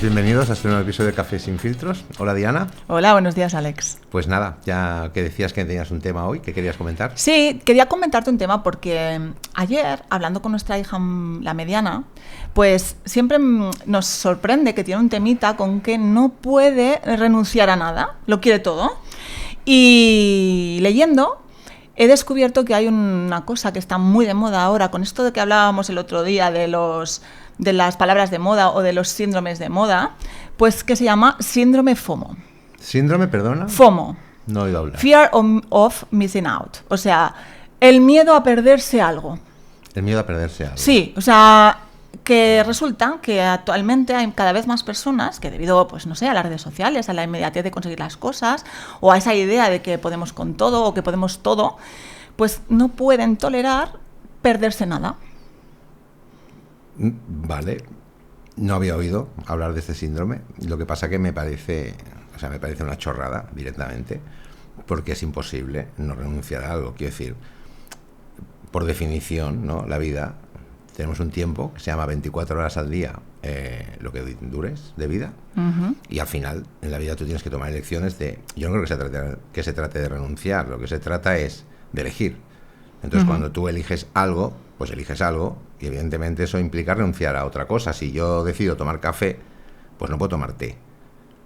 bienvenidos a este nuevo episodio de Café Sin Filtros. Hola, Diana. Hola, buenos días, Alex. Pues nada, ya que decías que tenías un tema hoy, ¿qué querías comentar? Sí, quería comentarte un tema porque ayer, hablando con nuestra hija, la mediana, pues siempre nos sorprende que tiene un temita con que no puede renunciar a nada, lo quiere todo. Y leyendo, he descubierto que hay una cosa que está muy de moda ahora, con esto de que hablábamos el otro día de las palabras de moda o de los síndromes de moda, pues que se llama síndrome FOMO. ¿Síndrome, perdona? FOMO. No he oído hablar. Fear of missing out. O sea, el miedo a perderse algo. El miedo a perderse algo. Sí, o sea, que resulta que actualmente hay cada vez más personas que debido, pues no sé, a las redes sociales, a la inmediatez de conseguir las cosas, o a esa idea de que podemos con todo o que podemos todo, pues no pueden tolerar perderse nada. Vale, no había oído hablar de este síndrome. Lo que pasa que me parece una chorrada directamente, porque es imposible no renunciar a algo. Quiero decir, por definición, ¿no? La vida, tenemos un tiempo que se llama 24 horas al día, lo que dures de vida, y al final en la vida tú tienes que tomar elecciones de... Yo no creo que se trate de renunciar, lo que se trata es de elegir. Entonces cuando tú eliges algo, pues eliges algo, y evidentemente eso implica renunciar a otra cosa. Si yo decido tomar café, pues no puedo tomar té.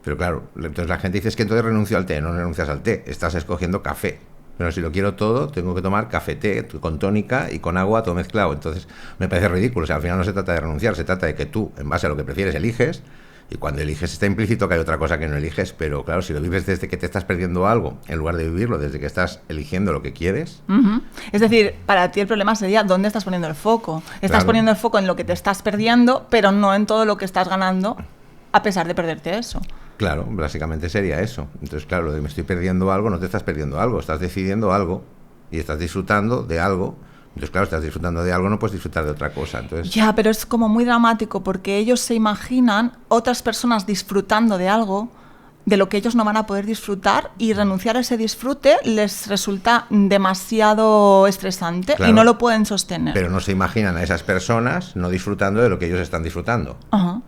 Pero claro, entonces la gente dice, es que entonces renuncio al té. No renuncias al té, estás escogiendo café. Pero si lo quiero todo, tengo que tomar café-té con tónica y con agua todo mezclado. Entonces me parece ridículo. O sea, al final no se trata de renunciar, se trata de que tú, en base a lo que prefieres, eliges. Y cuando eliges está implícito que hay otra cosa que no eliges, pero claro, si lo vives desde que te estás perdiendo algo, en lugar de vivirlo desde que estás eligiendo lo que quieres... Es decir, para ti el problema sería dónde estás poniendo el foco. Estás poniendo el foco en lo que te estás perdiendo, pero no en todo lo que estás ganando, a pesar de perderte eso. Claro, básicamente sería eso. Entonces, claro, lo de me estoy perdiendo algo, no te estás perdiendo algo, estás decidiendo algo y estás disfrutando de algo. Entonces, claro, estás disfrutando de algo, no puedes disfrutar de otra cosa. Entonces... Ya, pero es como muy dramático porque ellos se imaginan otras personas disfrutando de algo de lo que ellos no van a poder disfrutar, y renunciar a ese disfrute les resulta demasiado estresante, claro, y no lo pueden sostener. Pero no se imaginan a esas personas no disfrutando de lo que ellos están disfrutando. Ajá.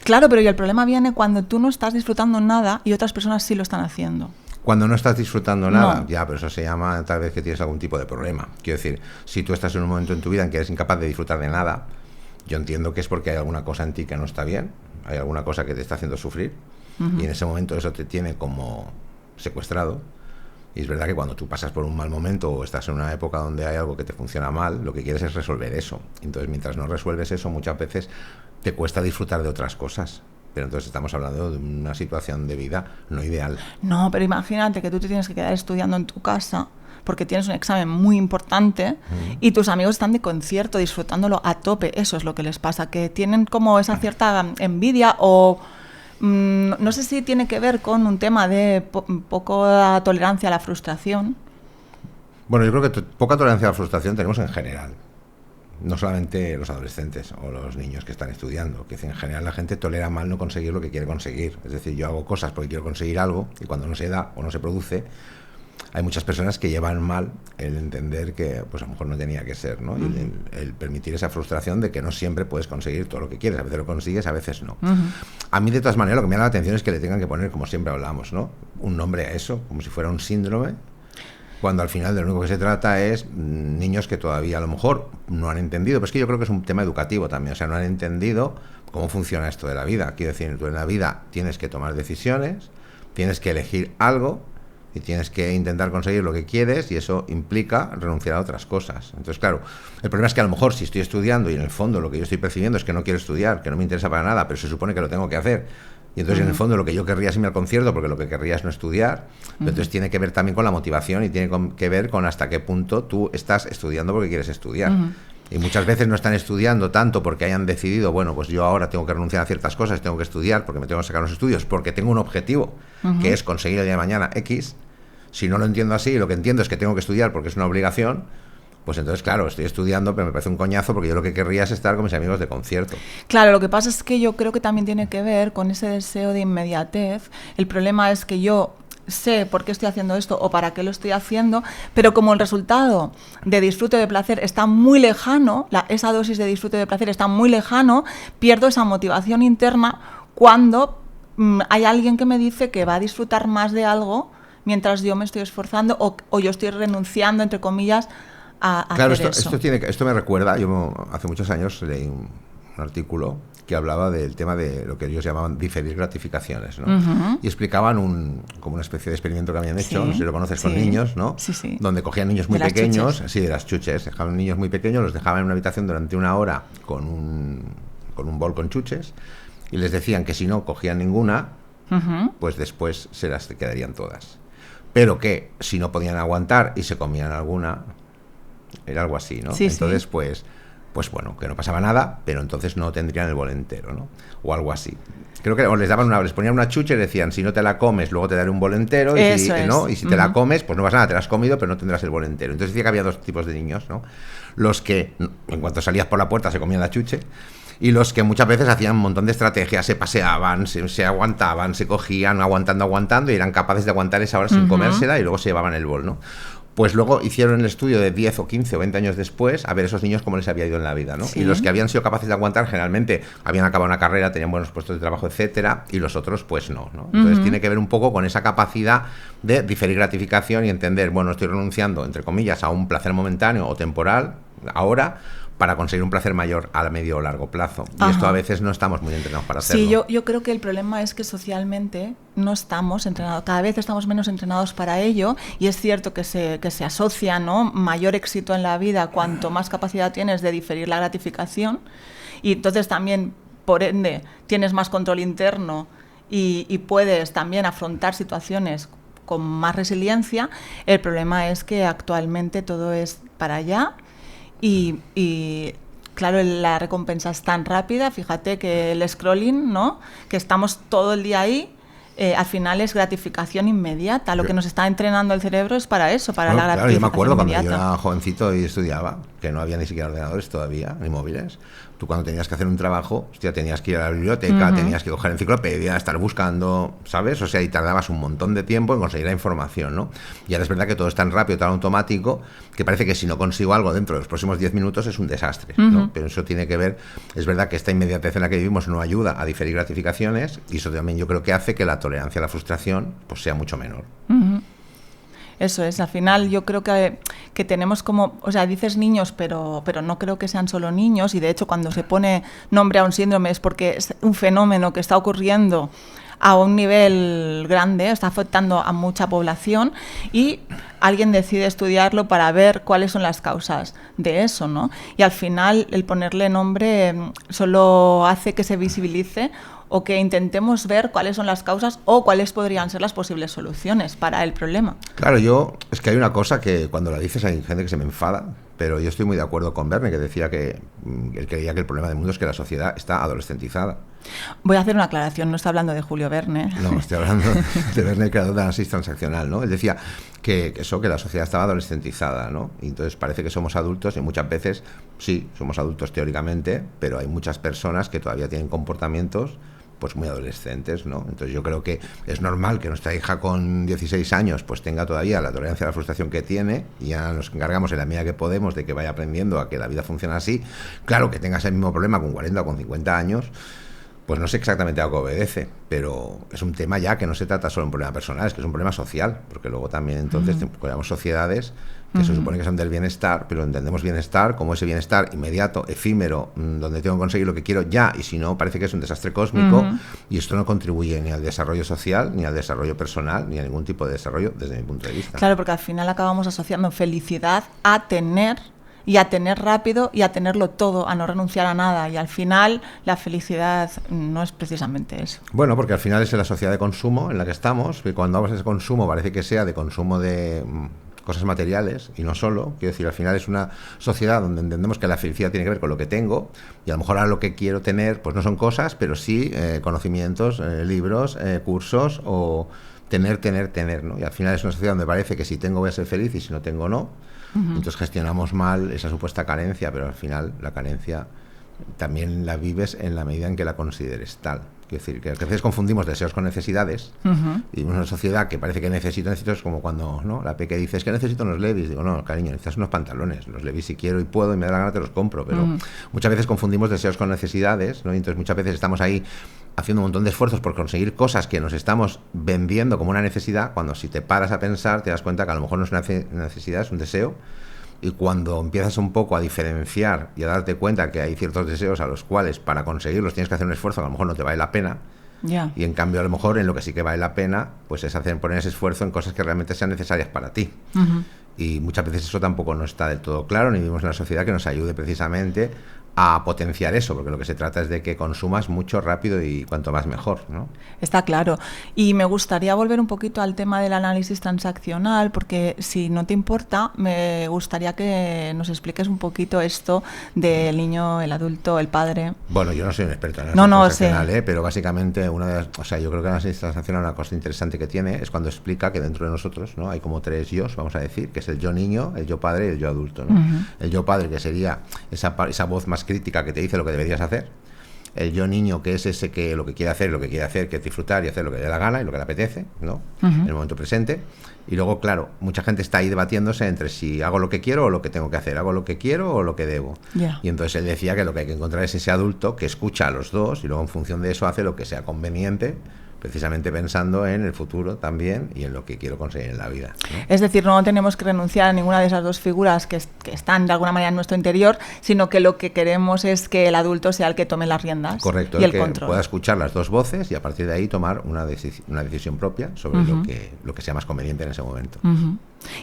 Claro, pero y el problema viene cuando tú no estás disfrutando nada y otras personas sí lo están haciendo. Cuando no estás disfrutando nada, no. Ya, pero eso se llama tal vez que tienes algún tipo de problema. Quiero decir, si tú estás en un momento en tu vida en que eres incapaz de disfrutar de nada, yo entiendo que es porque hay alguna cosa en ti que no está bien, hay alguna cosa que te está haciendo sufrir, y en ese momento eso te tiene como secuestrado. Y es verdad que cuando tú pasas por un mal momento o estás en una época donde hay algo que te funciona mal, lo que quieres es resolver eso. Entonces, mientras no resuelves eso, muchas veces te cuesta disfrutar de otras cosas. Pero entonces estamos hablando de una situación de vida no ideal. No, pero imagínate que tú te tienes que quedar estudiando en tu casa porque tienes un examen muy importante y tus amigos están de concierto disfrutándolo a tope. Eso es lo que les pasa, que tienen como esa cierta envidia o... no sé si tiene que ver con un tema de poca tolerancia a la frustración. Bueno, yo creo que poca tolerancia a la frustración tenemos en general. No solamente los adolescentes o los niños que están estudiando, que en general la gente tolera mal no conseguir lo que quiere conseguir. Es decir, yo hago cosas porque quiero conseguir algo y cuando no se da o no se produce, hay muchas personas que llevan mal el entender que pues a lo mejor no tenía que ser, ¿no? Y el permitir esa frustración de que no siempre puedes conseguir todo lo que quieres. A veces lo consigues, a veces no. A mí, de todas maneras, lo que me llama la atención es que le tengan que poner, como siempre hablamos, ¿no?, un nombre a eso, como si fuera un síndrome, cuando al final de lo único que se trata es niños que todavía a lo mejor no han entendido, pero es que yo creo que es un tema educativo también, o sea, no han entendido cómo funciona esto de la vida. Quiero decir, tú en la vida tienes que tomar decisiones, tienes que elegir algo y tienes que intentar conseguir lo que quieres, y eso implica renunciar a otras cosas. Entonces, claro, el problema es que a lo mejor si estoy estudiando y en el fondo lo que yo estoy percibiendo es que no quiero estudiar, que no me interesa para nada, pero se supone que lo tengo que hacer. Y entonces en el fondo lo que yo querría es irme al concierto porque lo que querría es no estudiar. Pero entonces tiene que ver también con la motivación y tiene que ver con hasta qué punto tú estás estudiando porque quieres estudiar. Y muchas veces no están estudiando tanto porque hayan decidido, bueno, pues yo ahora tengo que renunciar a ciertas cosas, tengo que estudiar porque me tengo que sacar los estudios, porque tengo un objetivo que es conseguir el día de mañana X. Si no lo entiendo así, lo que entiendo es que tengo que estudiar porque es una obligación, pues entonces, claro, estoy estudiando, pero me parece un coñazo porque yo lo que querría es estar con mis amigos de concierto. Claro, lo que pasa es que yo creo que también tiene que ver con ese deseo de inmediatez. El problema es que yo sé por qué estoy haciendo esto o para qué lo estoy haciendo, pero como el resultado de disfrute de placer está muy lejano, esa dosis de disfrute de placer está muy lejano, pierdo esa motivación interna cuando hay alguien que me dice que va a disfrutar más de algo mientras yo me estoy esforzando o yo estoy renunciando, entre comillas, a claro, hacer eso. Esto me recuerda, yo hace muchos años leí un artículo que hablaba del tema de lo que ellos llamaban diferir gratificaciones, ¿no? Uh-huh. Y explicaban como una especie de experimento que habían hecho, Sí, no sé si lo conoces, sí. con niños, ¿no? Sí, sí. Donde cogían niños muy De las pequeños, chuches. sí, de las chuches, dejaban niños muy pequeños, los dejaban en una habitación durante 1 hora con un bol con chuches y les decían que si no cogían ninguna, Uh-huh. pues después se las quedarían todas. Pero que si no podían aguantar y se comían alguna, era algo así, ¿no? Sí, entonces, sí. pues bueno, que no pasaba nada, pero entonces no tendrían el bol entero, ¿no? O algo así. Creo que les ponían una chucha y decían, si no te la comes, luego te daré un bol entero, y Eso si, es. ¿no? Y si te la comes, pues no pasa nada, te la has comido, pero no tendrás el bol entero. Entonces decía que había 2 tipos de niños, ¿no? Los que, en cuanto salías por la puerta, se comían la chuche, y los que muchas veces hacían un montón de estrategias, se paseaban, se aguantaban, se cogían, aguantando, y eran capaces de aguantar esa hora sin comérsela, y luego se llevaban el bol, ¿no? Pues luego hicieron el estudio de 10 o 15 o 20 años después a ver esos niños cómo les había ido en la vida, ¿no? Sí. Y los que habían sido capaces de aguantar generalmente habían acabado una carrera, tenían buenos puestos de trabajo, etcétera, y los otros pues no, ¿no? Entonces tiene que ver un poco con esa capacidad de diferir gratificación y entender, bueno, estoy renunciando, entre comillas, a un placer momentáneo o temporal ahora para conseguir un placer mayor a medio o largo plazo. Y esto a veces no estamos muy entrenados para hacerlo. Sí, yo creo que el problema es que socialmente no estamos entrenados, cada vez estamos menos entrenados para ello, y es cierto que se asocia, ¿no?, mayor éxito en la vida cuanto más capacidad tienes de diferir la gratificación, y entonces también, por ende, tienes más control interno y puedes también afrontar situaciones con más resiliencia. El problema es que actualmente todo es para allá. Y claro, la recompensa es tan rápida, fíjate que el scrolling, ¿no?, que estamos todo el día ahí, al final es gratificación inmediata. Lo que nos está entrenando el cerebro es para eso, para la gratificación claro, yo me acuerdo inmediata. Cuando yo era jovencito y estudiaba, que no había ni siquiera ordenadores todavía, ni móviles. Tú cuando tenías que hacer un trabajo, hostia, tenías que ir a la biblioteca, tenías que coger enciclopedia, estar buscando, ¿sabes? O sea, y tardabas un montón de tiempo en conseguir la información, ¿no? Y ahora es verdad que todo es tan rápido, tan automático, que parece que si no consigo algo dentro de los próximos 10 minutos es un desastre, ¿no? Pero eso tiene que ver, es verdad que esta inmediatez en la que vivimos no ayuda a diferir gratificaciones, y eso también yo creo que hace que la tolerancia a la frustración pues sea mucho menor. Eso es, al final yo creo que tenemos como, o sea, dices niños, pero no creo que sean solo niños, y de hecho cuando se pone nombre a un síndrome es porque es un fenómeno que está ocurriendo a un nivel grande, está afectando a mucha población, y alguien decide estudiarlo para ver cuáles son las causas de eso, ¿no? Y al final el ponerle nombre solo hace que se visibilice o que intentemos ver cuáles son las causas o cuáles podrían ser las posibles soluciones para el problema. Claro, es que hay una cosa que cuando la dices hay gente que se me enfada, pero yo estoy muy de acuerdo con Verne, que decía que él creía que el problema del mundo es que la sociedad está adolescentizada. Voy a hacer una aclaración, no está hablando de Julio Verne. No, estoy hablando de Verne, el creador de análisis transaccional, ¿no? Él decía que la sociedad estaba adolescentizada, ¿no? Y entonces parece que somos adultos, y muchas veces sí, somos adultos teóricamente, pero hay muchas personas que todavía tienen comportamientos pues muy adolescentes, ¿no? Entonces yo creo que es normal que nuestra hija con 16 años pues tenga todavía la tolerancia a la frustración que tiene, y ya nos encargamos en la medida que podemos de que vaya aprendiendo a que la vida funciona así. Claro, que tengas el mismo problema con 40 o con 50 años, pues no sé exactamente a qué obedece, pero es un tema ya que no se trata solo de un problema personal, es que es un problema social, porque luego también entonces tenemos sociedades que se supone que son del bienestar, pero entendemos bienestar como ese bienestar inmediato, efímero, donde tengo que conseguir lo que quiero ya, y si no, parece que es un desastre cósmico, y esto no contribuye ni al desarrollo social, ni al desarrollo personal, ni a ningún tipo de desarrollo desde mi punto de vista. Claro, porque al final acabamos asociando felicidad a tener, y a tener rápido, y a tenerlo todo, a no renunciar a nada, y al final la felicidad no es precisamente eso. Bueno, porque al final es en la sociedad de consumo en la que estamos, y cuando hablas de consumo parece que sea de consumo de cosas materiales, y no solo. Quiero decir, al final es una sociedad donde entendemos que la felicidad tiene que ver con lo que tengo, y a lo mejor ahora lo que quiero tener pues no son cosas, pero sí conocimientos, libros, cursos, o tener, ¿no? Y al final es una sociedad donde parece que si tengo voy a ser feliz, y si no tengo no. Entonces gestionamos mal esa supuesta carencia, pero al final la carencia también la vives en la medida en que la consideres tal. Quiero decir, que a veces confundimos deseos con necesidades. Y una sociedad que parece que necesito, es como cuando, ¿no?, la peque dice, es que necesito unos Levi's. Digo, no, cariño, necesitas unos pantalones. Los Levi's si quiero y puedo y me da la gana te los compro. Pero muchas veces confundimos deseos con necesidades, ¿no? Y entonces muchas veces estamos ahí haciendo un montón de esfuerzos por conseguir cosas que nos estamos vendiendo como una necesidad, cuando si te paras a pensar te das cuenta que a lo mejor no es una necesidad, es un deseo. Y cuando empiezas un poco a diferenciar y a darte cuenta que hay ciertos deseos a los cuales para conseguirlos tienes que hacer un esfuerzo que a lo mejor no te vale la pena, y en cambio a lo mejor en lo que sí que vale la pena pues es poner ese esfuerzo en cosas que realmente sean necesarias para ti. Y muchas veces eso tampoco no está del todo claro, ni vivimos en una sociedad que nos ayude precisamente a potenciar eso, porque lo que se trata es de que consumas mucho, rápido y cuanto más mejor, ¿no? Está claro. Y me gustaría volver un poquito al tema del análisis transaccional, porque si no te importa, me gustaría que nos expliques un poquito esto del niño, el adulto, el padre. Bueno, yo no soy un experto en análisis transaccional, pero básicamente yo creo que el análisis transaccional, una cosa interesante que tiene es cuando explica que dentro de nosotros, ¿no?, hay como 3 yos, vamos a decir, que es el yo niño, el yo padre y el yo adulto, ¿no? El yo padre, que sería esa voz más crítica que te dice lo que deberías hacer. El yo niño, que es ese que lo que quiere hacer, que es disfrutar y hacer lo que le da la gana y lo que le apetece, ¿no? En el momento presente. Y luego, claro, mucha gente está ahí debatiéndose entre si hago lo que quiero o lo que tengo que hacer, hago lo que quiero o lo que debo. Y entonces él decía que lo que hay que encontrar es ese adulto que escucha a los dos y luego en función de eso hace lo que sea conveniente, precisamente pensando en el futuro también y en lo que quiero conseguir en la vida, ¿no? Es decir, no tenemos que renunciar a ninguna de esas dos figuras que están de alguna manera en nuestro interior, sino que lo que queremos es que el adulto sea el que tome las riendas. Correcto, y el que control. Pueda escuchar las dos voces y a partir de ahí tomar una decisión propia sobre lo que sea más conveniente en ese momento.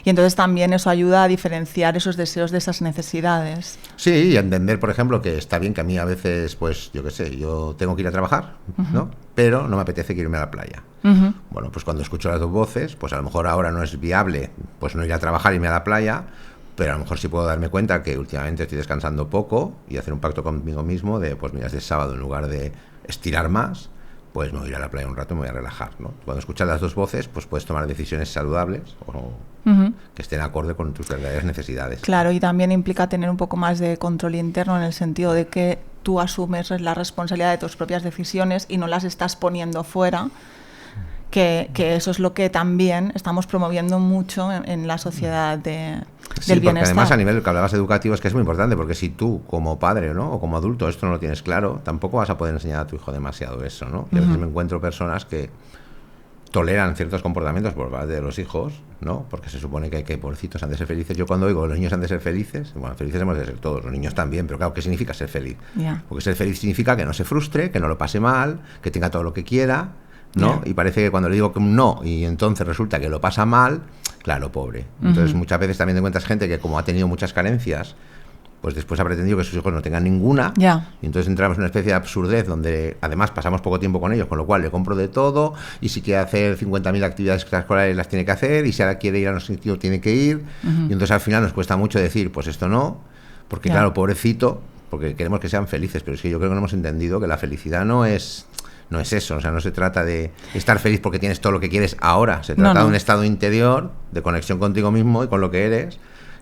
Y entonces también eso ayuda a diferenciar esos deseos de esas necesidades. Sí, y a entender, por ejemplo, que está bien que a mí a veces, pues, yo qué sé, yo tengo que ir a trabajar, ¿no? Pero no me apetece irme a la playa. Bueno, pues cuando escucho las dos voces, pues a lo mejor ahora no es viable, pues no ir a trabajar y irme a la playa, pero a lo mejor sí puedo darme cuenta que últimamente estoy descansando poco y hacer un pacto conmigo mismo de, pues mira, este sábado en lugar de estirar más, pues me voy a ir a la playa un rato y me voy a relajar, ¿no? Cuando escuchas las dos voces, pues puedes tomar decisiones saludables o que estén acorde con tus verdaderas necesidades. Claro, y también implica tener un poco más de control interno en el sentido de que tú asumes la responsabilidad de tus propias decisiones y no las estás poniendo fuera, que eso es lo que también estamos promoviendo mucho en la sociedad del bienestar. Porque además a nivel que hablabas educativo es que es muy importante, porque si tú como padre, ¿no?, o como adulto esto no lo tienes claro, tampoco vas a poder enseñar a tu hijo demasiado eso, ¿no? Y a veces me encuentro personas que toleran ciertos comportamientos por parte de los hijos, ¿no? Porque se supone que pobrecitos han de ser felices. Yo cuando oigo los niños han de ser felices, bueno, felices hemos de ser todos, los niños también, pero claro, ¿qué significa ser feliz? Porque ser feliz significa que no se frustre, que no lo pase mal, que tenga todo lo que quiera, ¿no? Y parece que cuando le digo que no y entonces resulta que lo pasa mal, claro, pobre. Entonces muchas veces también te encuentras gente que como ha tenido muchas carencias, pues después ha pretendido que sus hijos no tengan ninguna, y entonces entramos en una especie de absurdez donde además pasamos poco tiempo con ellos, con lo cual le compro de todo, y si quiere hacer 50.000 actividades extraescolares las tiene que hacer, y si ahora quiere ir a un sitio tiene que ir, y entonces al final nos cuesta mucho decir, pues esto no, porque claro, pobrecito, porque queremos que sean felices, pero es que yo creo que no hemos entendido que la felicidad no es eso, o sea, no se trata de estar feliz porque tienes todo lo que quieres ahora, se trata de un estado interior, de conexión contigo mismo y con lo que eres,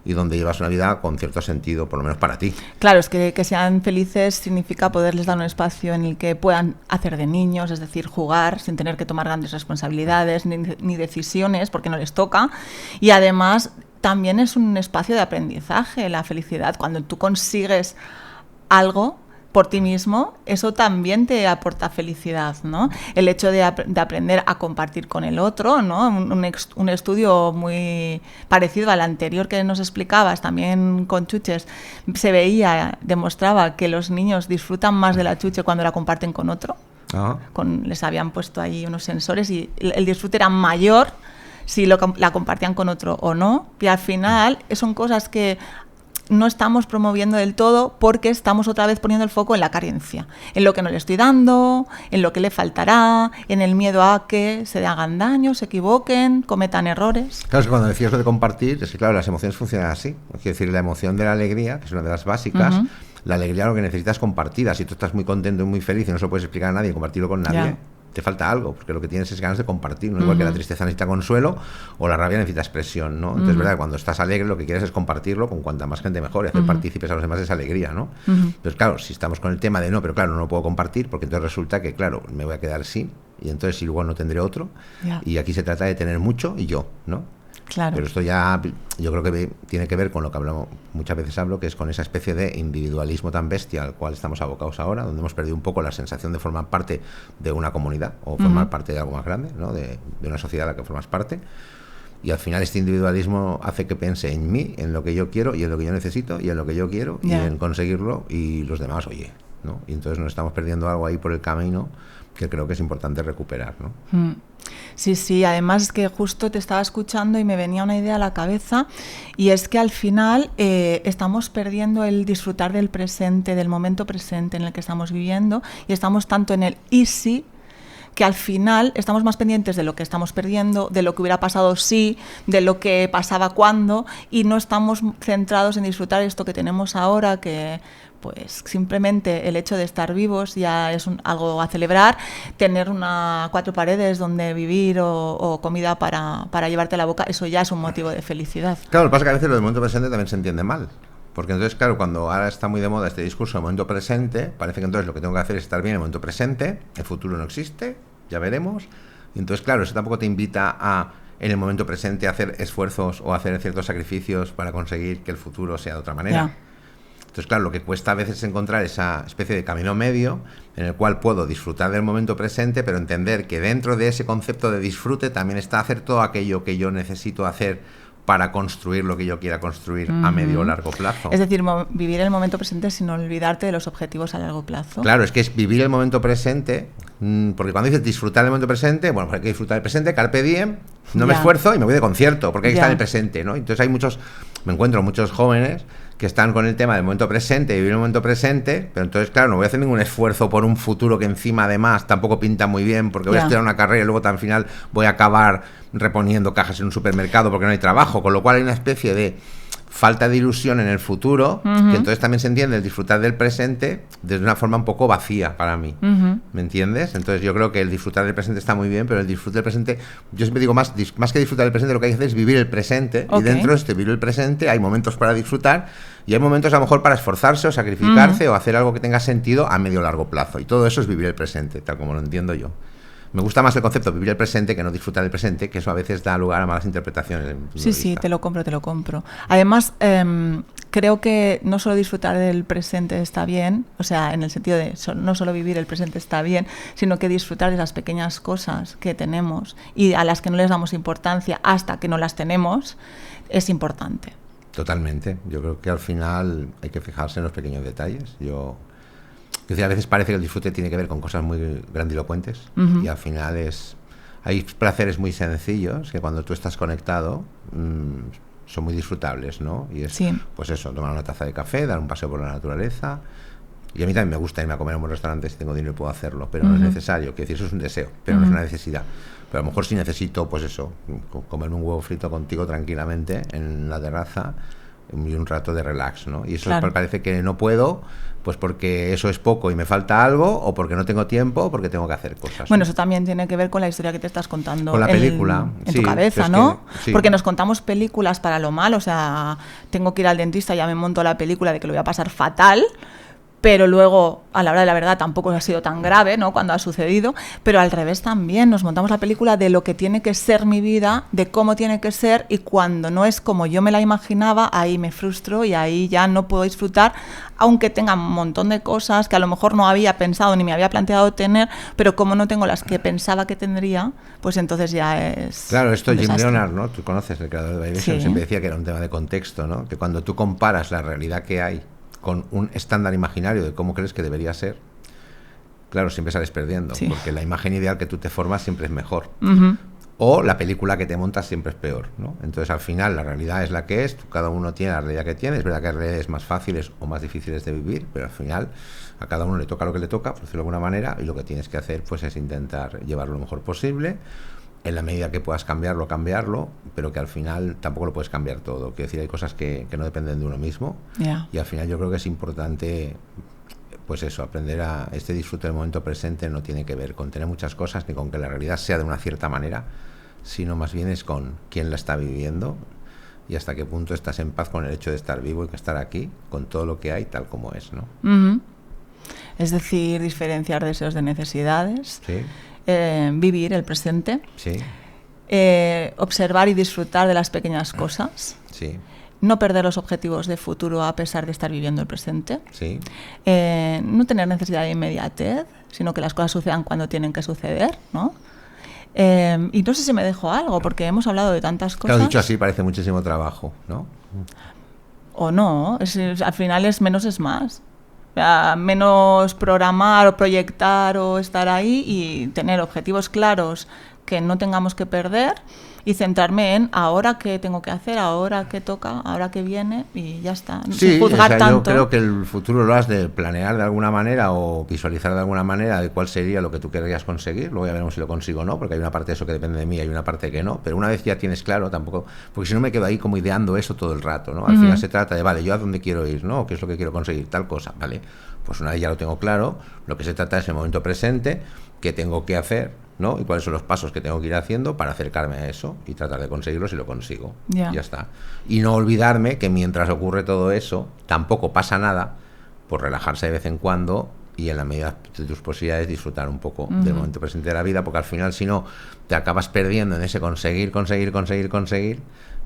y donde llevas una vida con cierto sentido, por lo menos para ti. Claro, es que sean felices significa poderles dar un espacio en el que puedan hacer de niños, es decir, jugar sin tener que tomar grandes responsabilidades ni decisiones porque no les toca, y además también es un espacio de aprendizaje, la felicidad. Cuando tú consigues algo por ti mismo, eso también te aporta felicidad, ¿no? El hecho de aprender a compartir con el otro, ¿no? Un estudio muy parecido al anterior que nos explicabas, también con chuches, demostraba que los niños disfrutan más de la chuche cuando la comparten con otro. Les habían puesto ahí unos sensores y el disfrute era mayor si la compartían con otro o no. Y al final son cosas que no estamos promoviendo del todo porque estamos otra vez poniendo el foco en la carencia, en lo que no le estoy dando, en lo que le faltará, en el miedo a que se hagan daño, se equivoquen, cometan errores. Claro, es que cuando decías lo de compartir, es que claro, las emociones funcionan así. Es decir, la emoción de la alegría, que es una de las básicas, la alegría lo que necesitas es compartida. Si tú estás muy contento y muy feliz y no se lo puedes explicar a nadie, compartirlo con nadie, te falta algo, porque lo que tienes es ganas de compartir, ¿no? Igual que la tristeza necesita consuelo o la rabia necesita expresión, ¿no? Entonces, verdad, cuando estás alegre lo que quieres es compartirlo con cuanta más gente mejor y hacer partícipes a los demás de esa alegría, ¿no? Entonces, claro, si estamos con el tema de no, pero claro, no lo puedo compartir porque entonces resulta que, claro, me voy a quedar sin y entonces igual no tendré otro y aquí se trata de tener mucho y yo, ¿no? Claro. Pero esto ya yo creo que tiene que ver con lo que hablamos, muchas veces hablo, que es con esa especie de individualismo tan bestia al cual estamos abocados ahora, donde hemos perdido un poco la sensación de formar parte de una comunidad o formar parte de algo más grande, ¿no? de una sociedad a la que formas parte. Y al final este individualismo hace que piense en mí, en lo que yo quiero y en lo que yo necesito y en lo que yo quiero y en conseguirlo, y los demás, oye, ¿no? Y entonces nos estamos perdiendo algo ahí por el camino que creo que es importante recuperar, ¿no? Sí, además es que justo te estaba escuchando y me venía una idea a la cabeza, y es que al final estamos perdiendo el disfrutar del presente, del momento presente en el que estamos viviendo, y estamos tanto en el easy que al final estamos más pendientes de lo que estamos perdiendo, de lo que hubiera pasado si, de lo que pasaba cuando, y no estamos centrados en disfrutar esto que tenemos ahora, que pues simplemente el hecho de estar vivos ya es algo a celebrar. Tener 4 paredes donde vivir o comida para llevarte a la boca, eso ya es un motivo de felicidad. Claro, lo que pasa es que a veces lo del momento presente también se entiende mal. Porque entonces, claro, cuando ahora está muy de moda este discurso del momento presente, parece que entonces lo que tengo que hacer es estar bien en el momento presente, el futuro no existe, ya veremos. Y entonces, claro, eso tampoco te invita a, en el momento presente, a hacer esfuerzos o hacer ciertos sacrificios para conseguir que el futuro sea de otra manera. Entonces, claro, lo que cuesta a veces es encontrar esa especie de camino medio en el cual puedo disfrutar del momento presente, pero entender que dentro de ese concepto de disfrute también está hacer todo aquello que yo necesito hacer para construir lo que yo quiera construir a medio o largo plazo. Es decir, vivir el momento presente sin olvidarte de los objetivos a largo plazo. Claro, es que es vivir el momento presente, porque cuando dices disfrutar el momento presente, bueno, pues hay que disfrutar el presente, carpe diem, no me esfuerzo y me voy de concierto, porque hay que estar en el presente, ¿no? Entonces me encuentro muchos jóvenes que están con el tema del momento presente, vivir el momento presente, pero entonces, claro, no voy a hacer ningún esfuerzo por un futuro que encima, además, tampoco pinta muy bien, porque voy a estudiar una carrera y luego al final voy a acabar reponiendo cajas en un supermercado porque no hay trabajo, con lo cual hay una especie de falta de ilusión en el futuro, que entonces también se entiende el disfrutar del presente de una forma un poco vacía para mí, ¿me entiendes? Entonces yo creo que el disfrutar del presente está muy bien, pero el disfrutar del presente, yo siempre digo más que disfrutar del presente, lo que hay que hacer es vivir el presente, y dentro de este vivir el presente hay momentos para disfrutar y hay momentos a lo mejor para esforzarse o sacrificarse o hacer algo que tenga sentido a medio o largo plazo, y todo eso es vivir el presente, tal como lo entiendo yo. Me gusta más el concepto de vivir el presente que no disfrutar del presente, que eso a veces da lugar a malas interpretaciones. Sí, te lo compro. Además, creo que no solo disfrutar del presente está bien, o sea, en el sentido de no solo vivir el presente está bien, sino que disfrutar de las pequeñas cosas que tenemos y a las que no les damos importancia hasta que no las tenemos, es importante. Totalmente. Yo creo que al final hay que fijarse en los pequeños detalles. A veces parece que el disfrute tiene que ver con cosas muy grandilocuentes y al final hay placeres muy sencillos que cuando tú estás conectado son muy disfrutables, ¿no? Y es pues eso, tomar una taza de café, dar un paseo por la naturaleza. Y a mí también me gusta irme a comer a un buen restaurante, si tengo dinero puedo hacerlo, pero no es necesario. Quiero decir, eso es un deseo, pero no es una necesidad. Pero a lo mejor sí necesito, pues eso, comerme un huevo frito contigo tranquilamente en la terraza y un rato de relax, ¿no? Y eso parece que no puedo, pues porque eso es poco y me falta algo, o porque no tengo tiempo, o porque tengo que hacer cosas. Bueno, eso también tiene que ver con la historia que te estás contando. Con la película. En tu cabeza, ¿no? Porque nos contamos películas para lo mal, o sea, tengo que ir al dentista, ya me monto la película de que lo voy a pasar fatal, pero luego, a la hora de la verdad, tampoco ha sido tan grave, ¿no?, cuando ha sucedido, pero al revés también, nos montamos la película de lo que tiene que ser mi vida, de cómo tiene que ser, y cuando no es como yo me la imaginaba, ahí me frustro y ahí ya no puedo disfrutar, aunque tenga un montón de cosas que a lo mejor no había pensado ni me había planteado tener, pero como no tengo las que pensaba que tendría, pues entonces ya es... Claro, esto Jim Leonard, ¿no? Tú conoces, el creador de Vibration, siempre decía que era un tema de contexto, ¿no? Que cuando tú comparas la realidad que hay con un estándar imaginario de cómo crees que debería ser, claro, siempre sales perdiendo, porque la imagen ideal que tú te formas siempre es mejor. O la película que te montas siempre es peor, ¿no? Entonces, al final, la realidad es la que es, cada uno tiene la realidad que tiene. Es verdad que hay realidades más fáciles o más difíciles de vivir, pero al final a cada uno le toca lo que le toca, por decirlo de alguna manera, y lo que tienes que hacer pues es intentar llevarlo lo mejor posible. En la medida que puedas cambiarlo, pero que al final tampoco lo puedes cambiar todo. Quiero decir, hay cosas que no dependen de uno mismo, y al final yo creo que es importante pues eso, aprender a este disfrute del momento presente no tiene que ver con tener muchas cosas ni con que la realidad sea de una cierta manera, sino más bien es con quién la está viviendo y hasta qué punto estás en paz con el hecho de estar vivo y estar aquí, con todo lo que hay tal como es, ¿no? Uh-huh. Es decir, diferenciar deseos de necesidades, Sí. Vivir el presente, Sí, observar y disfrutar de las pequeñas cosas, sí, no perder los objetivos de futuro a pesar de estar viviendo el presente, sí. no tener necesidad de inmediatez, sino que las cosas sucedan cuando tienen que suceder, ¿no? Y no sé si me dejo algo, porque hemos hablado de tantas cosas. Claro, dicho así parece muchísimo trabajo, ¿no? O no, al final es menos es más. O sea, menos programar o proyectar o estar ahí y tener objetivos claros que no tengamos que perder y centrarme en ahora qué tengo que hacer, ahora qué toca, ahora qué viene y ya está. Sí, sin juzgar yo tanto. creo que el futuro lo has de planear de alguna manera o visualizar de alguna manera de cuál sería lo que tú querrías conseguir. Luego ya veremos si lo consigo o no, porque hay una parte de eso que depende de mí, hay una parte que no. Pero una vez ya tienes claro, tampoco, porque si no me quedo ahí como ideando eso todo el rato, ¿no? Al final se trata de, vale, yo a dónde quiero ir, ¿no? ¿Qué es lo que quiero conseguir? Tal cosa, ¿vale? Pues una vez ya lo tengo claro, lo que se trata es el momento presente, qué tengo que hacer, ¿no? Y cuáles son los pasos que tengo que ir haciendo para acercarme a eso y tratar de conseguirlo si lo consigo. Ya. Ya está. Y no olvidarme que mientras ocurre todo eso, tampoco pasa nada por relajarse de vez en cuando y en la medida de tus posibilidades disfrutar un poco del momento presente de la vida, porque al final si no te acabas perdiendo en ese conseguir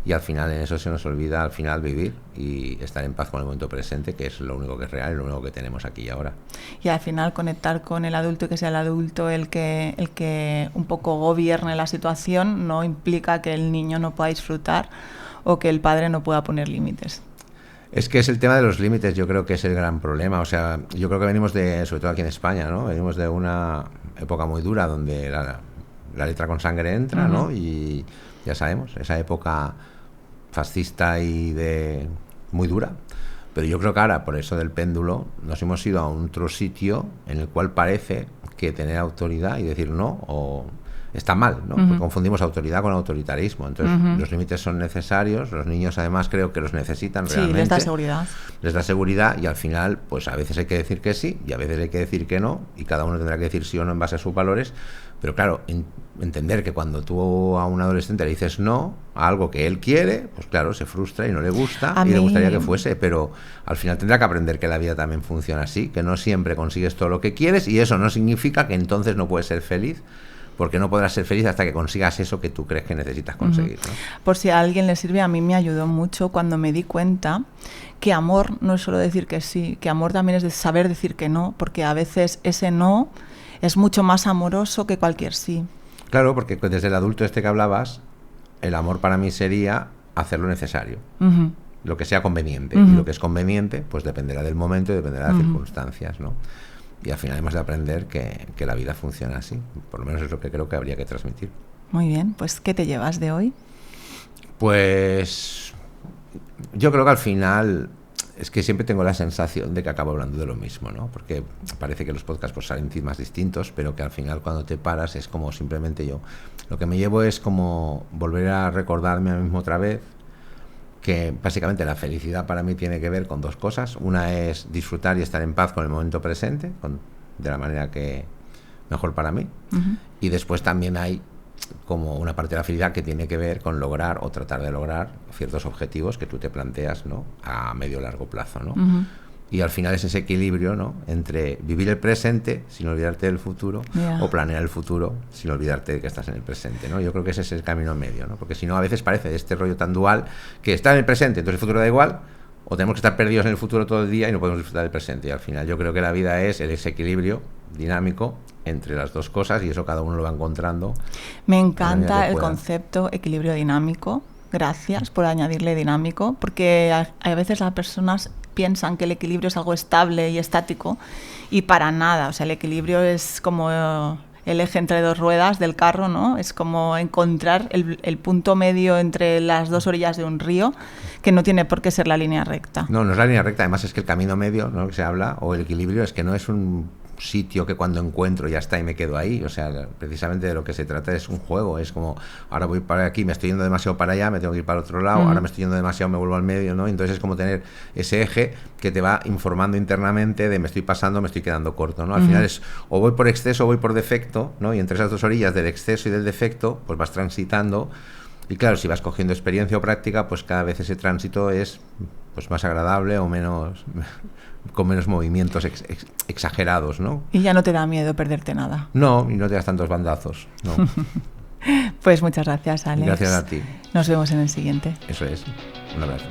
y al final en eso se nos olvida al final vivir y estar en paz con el momento presente, que es lo único que es real y lo único que tenemos aquí y ahora. Y al final conectar con el adulto y que sea el adulto el que un poco gobierne la situación no implica que el niño no pueda disfrutar o que el padre no pueda poner límites. Es que es el tema de los límites, yo creo que es el gran problema. O sea, yo creo que venimos de, sobre todo aquí en España, ¿no? Venimos de una época muy dura donde la letra con sangre entra, ¿no? Y ya sabemos, esa época fascista y de muy dura. Pero yo creo que ahora, por eso del péndulo, nos hemos ido a otro sitio en el cual parece que tener autoridad y decir no o está mal, ¿no? Porque confundimos autoridad con autoritarismo. Entonces, los límites son necesarios. Los niños, además, creo que los necesitan realmente. Sí, les da seguridad. Les da seguridad y al final, pues a veces hay que decir que sí y a veces hay que decir que no y cada uno tendrá que decir sí o no en base a sus valores. Pero claro, entender que cuando tú a un adolescente le dices no a algo que él quiere, pues claro, se frustra y no le gusta y le gustaría que fuese, pero al final tendrá que aprender que la vida también funciona así, que no siempre consigues todo lo que quieres y eso no significa que entonces no puedes ser feliz, porque no podrás ser feliz hasta que consigas eso que tú crees que necesitas conseguir, ¿no? Por si a alguien le sirve, a mí me ayudó mucho cuando me di cuenta que amor no es solo decir que sí, que amor también es de saber decir que no, porque a veces ese no es mucho más amoroso que cualquier sí. Claro, porque desde el adulto este que hablabas, el amor para mí sería hacer lo necesario, lo que sea conveniente, y lo que es conveniente pues dependerá del momento y dependerá de las circunstancias, ¿no? Y al final hemos de aprender que la vida funciona así, por lo menos es lo que creo que habría que transmitir. Muy bien, pues ¿qué te llevas de hoy? Pues yo creo que al final es que siempre tengo la sensación de que acabo hablando de lo mismo, ¿no? Porque parece que los podcasts pues salen temas distintos, pero que al final cuando te paras es como simplemente yo. Lo que me llevo es como volver a recordarme a mí mismo otra vez que básicamente la felicidad para mí tiene que ver con dos cosas. Una es disfrutar y estar en paz con el momento presente, de la manera que mejor para mí. Y después también hay como una parte de la felicidad que tiene que ver con lograr o tratar de lograr ciertos objetivos que tú te planteas, ¿no? A medio o largo plazo, ¿no? Y al final es ese equilibrio, ¿no? Entre vivir el presente sin olvidarte del futuro o planear el futuro sin olvidarte de que estás en el presente, ¿no? Yo creo que ese es el camino medio, ¿no? Porque si no, a veces parece este rollo tan dual que está en el presente, entonces el futuro da igual, o tenemos que estar perdidos en el futuro todo el día y no podemos disfrutar del presente. Y al final yo creo que la vida es ese equilibrio dinámico entre las dos cosas y eso cada uno lo va encontrando. Me encanta el concepto equilibrio dinámico. Gracias por añadirle dinámico, porque a veces las personas piensan que el equilibrio es algo estable y estático y para nada. O sea, el equilibrio es como el eje entre dos ruedas del carro, ¿no? Es como encontrar el punto medio entre las dos orillas de un río, que no tiene por qué ser la línea recta. No, no es la línea recta, además es que el camino medio, ¿no? Que se habla, o el equilibrio, es que no es un sitio que cuando encuentro ya está y me quedo ahí. O sea, precisamente de lo que se trata es un juego. Es como, ahora voy para aquí, me estoy yendo demasiado para allá, me tengo que ir para el otro lado, ahora me estoy yendo demasiado, me vuelvo al medio, ¿no? Entonces es como tener ese eje que te va informando internamente de me estoy pasando, me estoy quedando corto, ¿no? Al final es o voy por exceso o voy por defecto, ¿no? Y entre esas dos orillas del exceso y del defecto, pues vas transitando. Y claro, si vas cogiendo experiencia o práctica, pues cada vez ese tránsito es pues más agradable o menos con menos movimientos exagerados, ¿no? Y ya no te da miedo perderte nada. No, y no te das tantos bandazos, no. Pues muchas gracias, Alex. Gracias a ti. Nos vemos en el siguiente. Eso es. Un abrazo.